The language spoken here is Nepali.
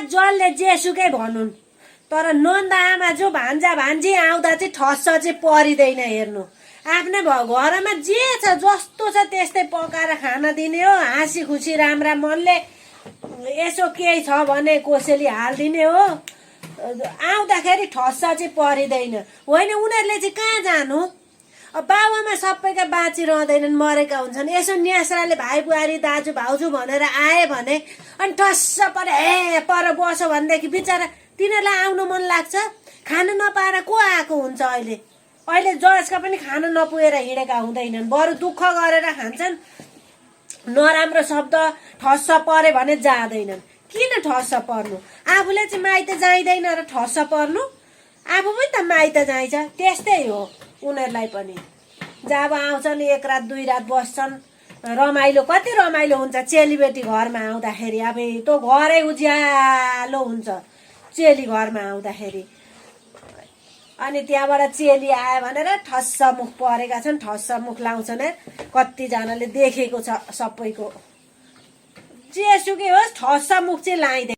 जसले जेसुकै भनुन् तर नन्द आमा जो भान्जा भान्जी आउँदा चाहिँ ठस्स चाहिँ परिँदैन। हेर्नु आफ्नै घरमा जे छ जस्तो छ त्यस्तै पकाएर खान दिने हो। हाँसी खुसी राम्रा मनले यसो केही छ भने कोसेली हालिदिने हो। आउँदाखेरि ठस्स चाहिँ परिँदैन। होइन उनीहरूले चाहिँ कहाँ जानु? बाबुआमा सबैका बाँचिरहँदैनन्, मरेका हुन्छन्। यसो न्यास्राले भाइ बुहारी दाजु भाउजू भनेर आए भने अनि ठस्स पर हे पर बसो भनेदेखि बिचरा तिनीहरूलाई आउनु मन लाग्छ। खान नपाएर को आएको हुन्छ? अहिले जसका पनि खान नपुगेर हिँडेका हुँदैनन्, बरु दुःख गरेर खान्छन्। नराम्रो शब्द ठस्स परे भने जाँदैनन्। किन ठस्स पर्नु? आफूले चाहिँ माइत जाइँदैन र ठस्स पर्नु? आफू पनि त माइत जाइन्छ। त्यस्तै हो उनीहरूलाई पनि। जब आउँछन् एक रात दुई रात बस्छन्, रमाइलो कति रमाइलो हुन्छ चेलीबेटी घरमा आउँदाखेरि। अब त्यो घरै उज्यालो हुन्छ चेली घरमा आउँदाखेरि। अनि त्यहाँबाट चेली आयो भनेर ठस्स मुख परेका छन्, ठस्स मुख लाउँछन्। कतिजनाले देखेको छ सबैको। जेसुकै होस् ठस्स मुख चाहिँ लाइँदैन।